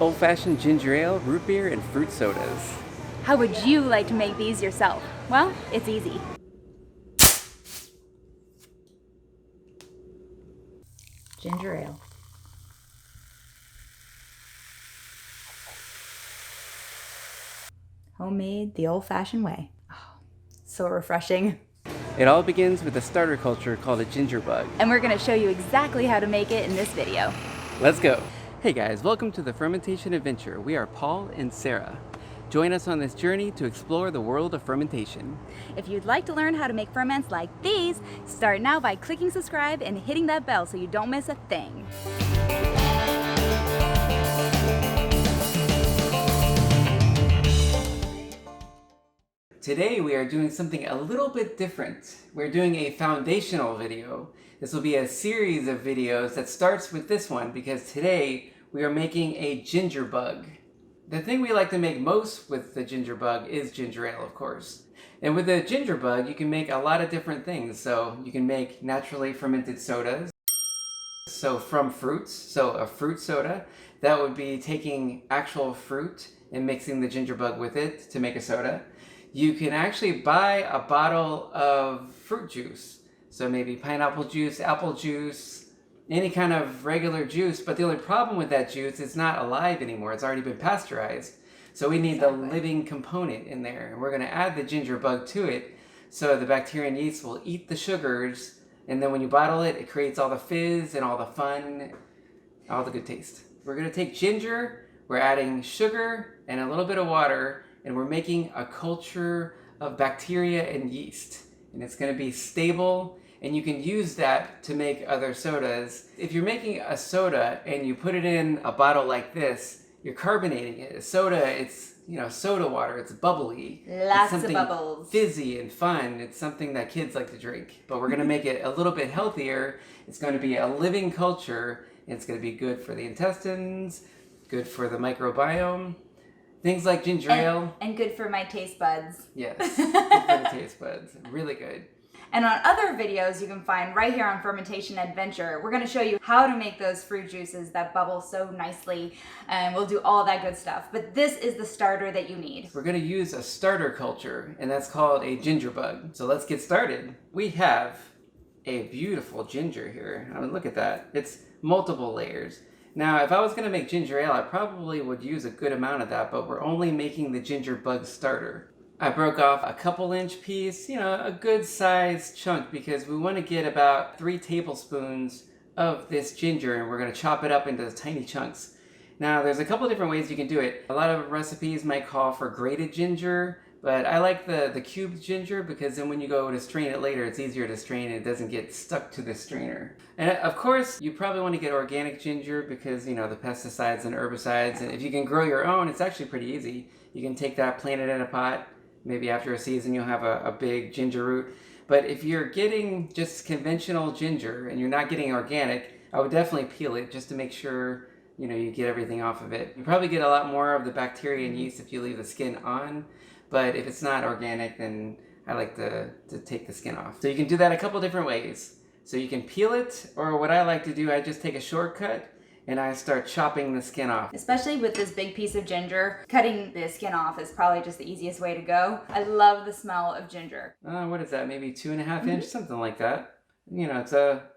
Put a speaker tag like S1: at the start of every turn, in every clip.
S1: Old-fashioned ginger ale, root beer, and fruit sodas.
S2: How would you like to make these yourself? Well, it's easy. Ginger ale. Homemade the old-fashioned way. Oh, so refreshing.
S1: It all begins with a starter culture called a ginger bug.
S2: And we're gonna show you exactly how to make it in this video.
S1: Let's go. Hey guys, welcome to the Fermentation Adventure. We are Paul and Sarah. Join us on this journey to explore the world of fermentation.
S2: If you'd like to learn how to make ferments like these, start now by clicking subscribe and hitting that bell so you don't miss a thing.
S1: Today we are doing something a little bit different. We're doing a foundational video. This will be a series of videos that starts with this one because today we are making a ginger bug. The thing we like to make most with the ginger bug is ginger ale, of course. And with the ginger bug, you can make a lot of different things. So you can make naturally fermented sodas. So from fruits, so a fruit soda, that would be taking actual fruit and mixing the ginger bug with it to make a soda. You can actually buy a bottle of fruit juice. So maybe pineapple juice, apple juice, any kind of regular juice, but the only problem with that juice is not alive anymore. It's already been pasteurized. So we need the living component in there. And we're gonna add the ginger bug to it so the bacteria and yeast will eat the sugars, and then when you bottle it, it creates all the fizz and all the fun, all the good taste. We're gonna take ginger, we're adding sugar and a little bit of water, and we're making a culture of bacteria and yeast. And it's gonna be stable, and you can use that to make other sodas. If you're making a soda and you put it in a bottle like this, you're carbonating it. A soda, it's, you know, soda water, it's bubbly.
S2: Lots
S1: of
S2: bubbles.
S1: Fizzy and fun. It's something that kids like to drink. But we're gonna make it a little bit healthier. It's gonna be a living culture. It's gonna be good for the intestines, good for the microbiome. Things like ginger ale.
S2: And good for my taste buds.
S1: Yes, good for the taste buds. Really good.
S2: And on other videos you can find right here on Fermentation Adventure, we're gonna show you how to make those fruit juices that bubble so nicely, and we'll do all that good stuff. But this is the starter that you need.
S1: We're gonna use a starter culture, and that's called a ginger bug. So let's get started. We have a beautiful ginger here. I mean, look at that. It's multiple layers. Now, if I was gonna make ginger ale, I probably would use a good amount of that, but we're only making the ginger bug starter. I broke off a couple-inch piece, you know, a good sized chunk, because we want to get about 3 tablespoons of this ginger, and we're going to chop it up into tiny chunks. Now, there's a couple different ways you can do it. A lot of recipes might call for grated ginger, but I like the cubed ginger because then when you go to strain it later, it's easier to strain and it doesn't get stuck to the strainer. And of course, you probably want to get organic ginger because, you know, the pesticides and herbicides, and if you can grow your own, it's actually pretty easy. You can take that, plant it in a pot. Maybe after a season you'll have a big ginger root. But if you're getting just conventional ginger and you're not getting organic, I would definitely peel it just to make sure, you know, you get everything off of it. You probably get a lot more of the bacteria and yeast if you leave the skin on, but if it's not organic, then I like to take the skin off. So you can do that a couple different ways. So you can peel it, or what I like to do, I just take a shortcut and I start chopping the skin off.
S2: Especially with this big piece of ginger, cutting the skin off is probably just the easiest way to go. I love the smell of ginger.
S1: What is that, maybe 2.5 inch, something like that. You know, it's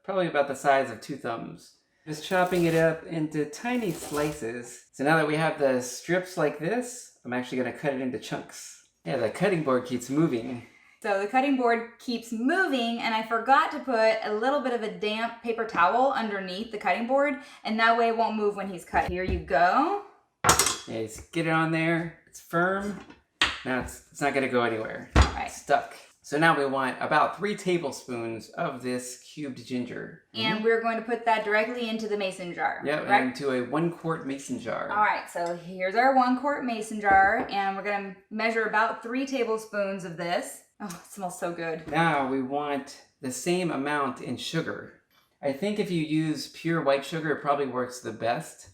S1: probably about the size of 2 thumbs. Just chopping it up into tiny slices. So now that we have the strips like this, I'm actually gonna cut it into chunks. Yeah, the cutting board keeps moving.
S2: So the cutting board keeps moving, and I forgot to put a little bit of a damp paper towel underneath the cutting board, and that way it won't move when he's cut. Here you go.
S1: Yeah, just get it on there. It's firm. Now it's not gonna go anywhere.
S2: All right.
S1: It's stuck. So now we want about 3 tablespoons of this cubed ginger.
S2: And we're going to put that directly into the mason jar.
S1: Yep,
S2: right?
S1: into a 1-quart mason jar.
S2: All right, so here's our 1-quart mason jar, and we're gonna measure about 3 tablespoons of this. Oh, it smells so good.
S1: Now we want the same amount in sugar. I think if you use pure white sugar, it probably works the best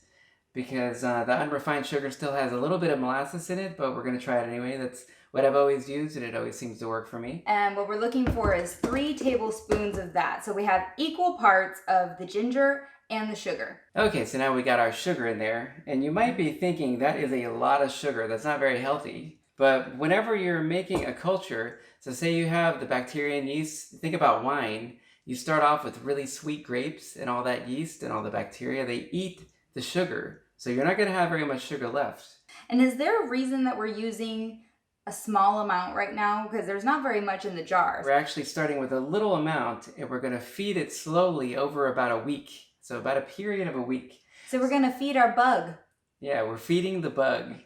S1: because the unrefined sugar still has a little bit of molasses in it, but we're gonna try it anyway. That's what I've always used, and it always seems to work for me.
S2: And what we're looking for is 3 tablespoons of that. So we have equal parts of the ginger and the sugar.
S1: Okay, so now we got our sugar in there, and you might be thinking that is a lot of sugar. That's not very healthy. But whenever you're making a culture, so say you have the bacteria and yeast, think about wine. You start off with really sweet grapes, and all that yeast and all the bacteria, they eat the sugar. So you're not going to have very much sugar left.
S2: And is there a reason that we're using a small amount right now? Because there's not very much in the jar.
S1: We're actually starting with a little amount, and we're going to feed it slowly over about a week. So about a period of a week.
S2: So we're going to feed our bug.
S1: Yeah, we're feeding the bug.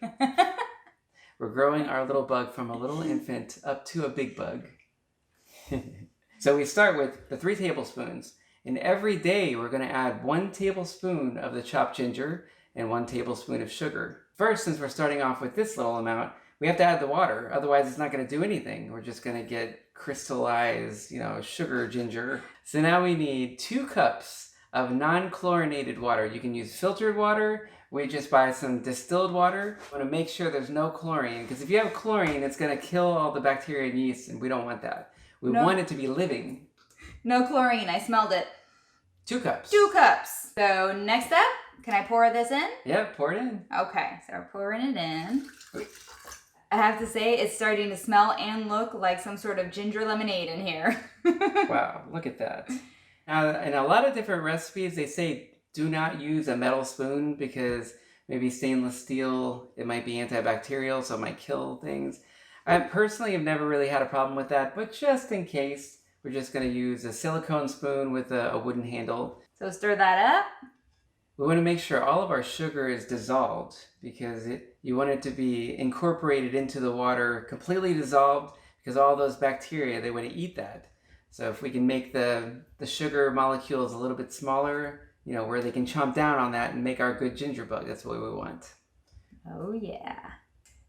S1: We're growing our little bug from a little infant up to a big bug. So we start with the 3 tablespoons. And every day we're going to add 1 tablespoon of the chopped ginger and 1 tablespoon of sugar. First, since we're starting off with this little amount, we have to add the water. Otherwise, it's not going to do anything. We're just going to get crystallized, sugar ginger. So now we need 2 cups of non-chlorinated water. You can use filtered water. We just buy some distilled water. We want to make sure there's no chlorine, because if you have chlorine, it's going to kill all the bacteria and yeast, and we don't want that. We want it to be living.
S2: No chlorine. I smelled it.
S1: 2 cups.
S2: 2 cups. So next up, can I pour this in?
S1: Yeah, pour it in.
S2: Okay, so we're pouring it in. I have to say, it's starting to smell and look like some sort of ginger lemonade in here.
S1: Wow, look at that. Now, in a lot of different recipes, they say do not use a metal spoon because maybe stainless steel, it might be antibacterial, so it might kill things. I personally have never really had a problem with that, but just in case, we're just going to use a silicone spoon with a wooden handle.
S2: So stir that up.
S1: We want to make sure all of our sugar is dissolved because you want it to be incorporated into the water, completely dissolved, because all those bacteria, they want to eat that. So if we can make the sugar molecules a little bit smaller, where they can chomp down on that and make our good ginger bug, that's what we want.
S2: Oh yeah.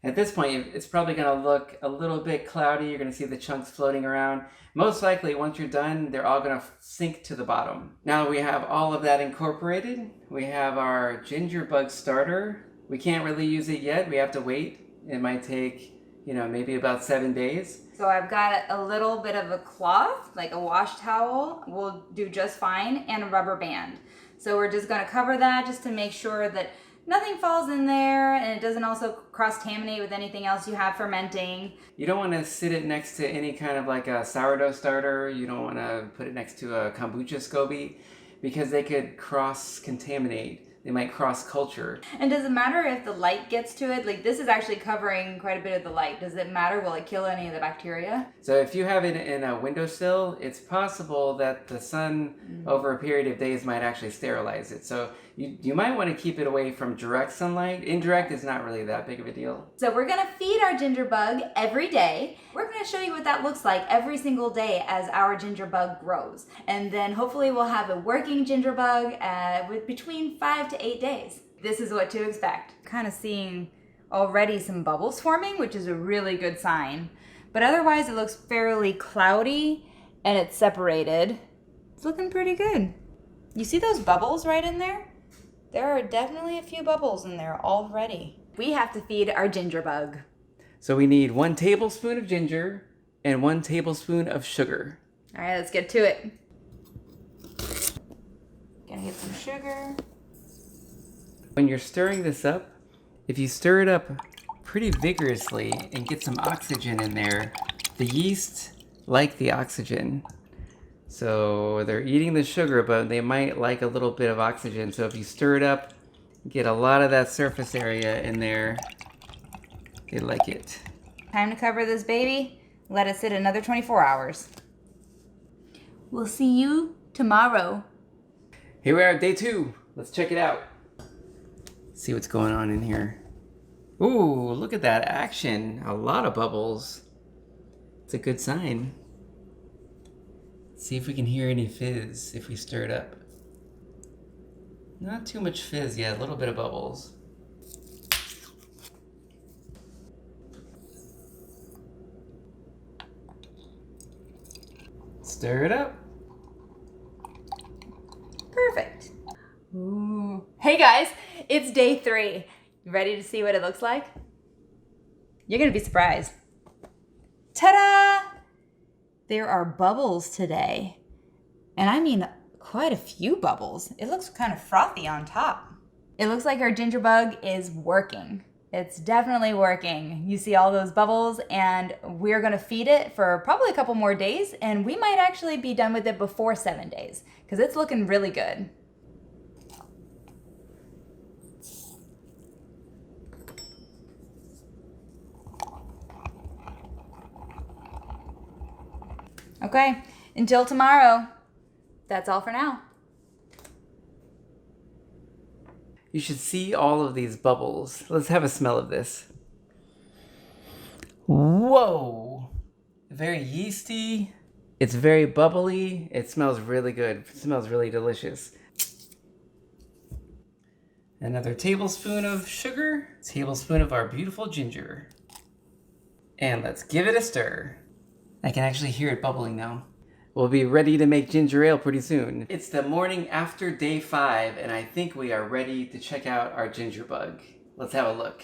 S1: At this point, it's probably going to look a little bit cloudy. You're going to see the chunks floating around. Most likely, once you're done, they're all going to sink to the bottom. Now that we have all of that incorporated, we have our ginger bug starter. We can't really use it yet. We have to wait. It might take, maybe about 7 days.
S2: So I've got a little bit of a cloth, like a wash towel, will do just fine, and a rubber band. So we're just going to cover that just to make sure that nothing falls in there and it doesn't also cross-contaminate with anything else you have fermenting.
S1: You don't want to sit it next to any kind of like a sourdough starter. You don't want to put it next to a kombucha SCOBY because they could cross-contaminate. They might cross-culture.
S2: And does it matter if the light gets to it? Like this is actually covering quite a bit of the light. Does it matter? Will it kill any of the bacteria?
S1: So if you have it in a windowsill, it's possible that the sun over a period of days might actually sterilize it. So you might want to keep it away from direct sunlight. Indirect is not really that big of a deal.
S2: So we're going to feed our ginger bug every day. We're going to show you what that looks like every single day as our ginger bug grows. And then hopefully we'll have a working ginger bug with between 5 to 8 days. This is what to expect. Kind of seeing already some bubbles forming, which is a really good sign. But otherwise it looks fairly cloudy and it's separated. It's looking pretty good. You see those bubbles right in there? There are definitely a few bubbles in there already. We have to feed our ginger bug.
S1: So we need 1 tablespoon of ginger and 1 tablespoon of sugar.
S2: All right, let's get to it. Gonna get some sugar.
S1: When you're stirring this up, if you stir it up pretty vigorously and get some oxygen in there, the yeast like the oxygen. So they're eating the sugar, but they might like a little bit of oxygen. So if you stir it up, get a lot of that surface area in there, they like it.
S2: Time to cover this baby. Let it sit another 24 hours. We'll see you tomorrow.
S1: Here we are, day 2. Let's check it out. See what's going on in here. Ooh, look at that action. A lot of bubbles. It's a good sign. See if we can hear any fizz if we stir it up. Not too much fizz yet, a little bit of bubbles. Stir it up.
S2: Perfect. Ooh. Hey guys, it's day 3. You ready to see what it looks like? You're gonna be surprised. Ta-da! There are bubbles today. And I mean quite a few bubbles. It looks kind of frothy on top. It looks like our ginger bug is working. It's definitely working. You see all those bubbles, and we're gonna feed it for probably a couple more days, and we might actually be done with it before 7 days, because it's looking really good. Okay, until tomorrow, that's all for now.
S1: You should see all of these bubbles. Let's have a smell of this. Whoa! Very yeasty. It's very bubbly. It smells really good. It smells really delicious. Another tablespoon of sugar. Tablespoon of our beautiful ginger. And let's give it a stir. I can actually hear it bubbling now. We'll be ready to make ginger ale pretty soon. It's the morning after day 5, and I think we are ready to check out our ginger bug. Let's have a look.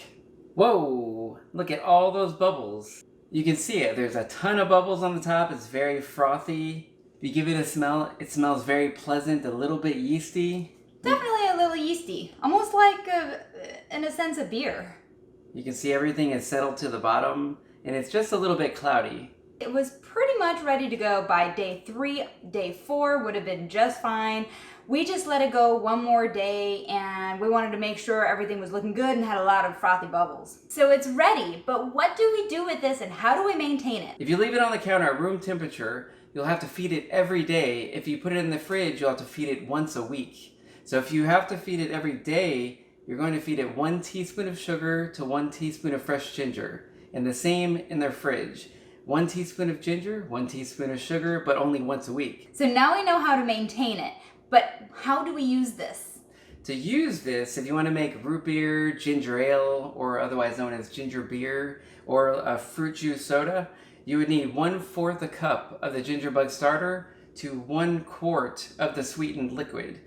S1: Whoa! Look at all those bubbles. You can see it. There's a ton of bubbles on the top. It's very frothy. If you give it a smell, it smells very pleasant, a little bit yeasty.
S2: Definitely a little yeasty. Almost like, in a sense, a beer.
S1: You can see everything is settled to the bottom, and it's just a little bit cloudy.
S2: It was pretty much ready to go by day 3. Day 4 would have been just fine. We just let it go one more day, and we wanted to make sure everything was looking good and had a lot of frothy bubbles. So it's ready, but what do we do with this and how do we maintain it?
S1: If you leave it on the counter at room temperature, you'll have to feed it every day. If you put it in the fridge, you'll have to feed it once a week. So if you have to feed it every day, you're going to feed it 1 teaspoon of sugar to 1 teaspoon of fresh ginger, and the same in their fridge. 1 teaspoon of ginger, 1 teaspoon of sugar, but only once a week.
S2: So now we know how to maintain it, but how do we use this?
S1: To use this, if you want to make root beer, ginger ale, or otherwise known as ginger beer, or a fruit juice soda, you would need 1/4 a cup of the ginger bug starter to 1 quart of the sweetened liquid.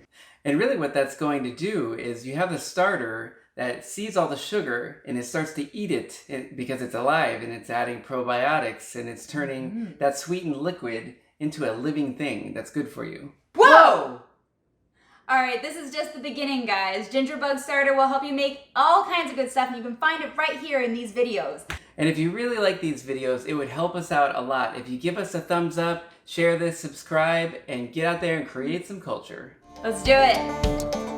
S1: And really what that's going to do is you have the starter that sees all the sugar and it starts to eat it because it's alive and it's adding probiotics and it's turning that sweetened liquid into a living thing that's good for you.
S2: Whoa! Alright, this is just the beginning, guys. Ginger Bug Starter will help you make all kinds of good stuff, and you can find it right here in these videos.
S1: And if you really like these videos, it would help us out a lot if you give us a thumbs up, share this, subscribe, and get out there and create some culture.
S2: Let's do it!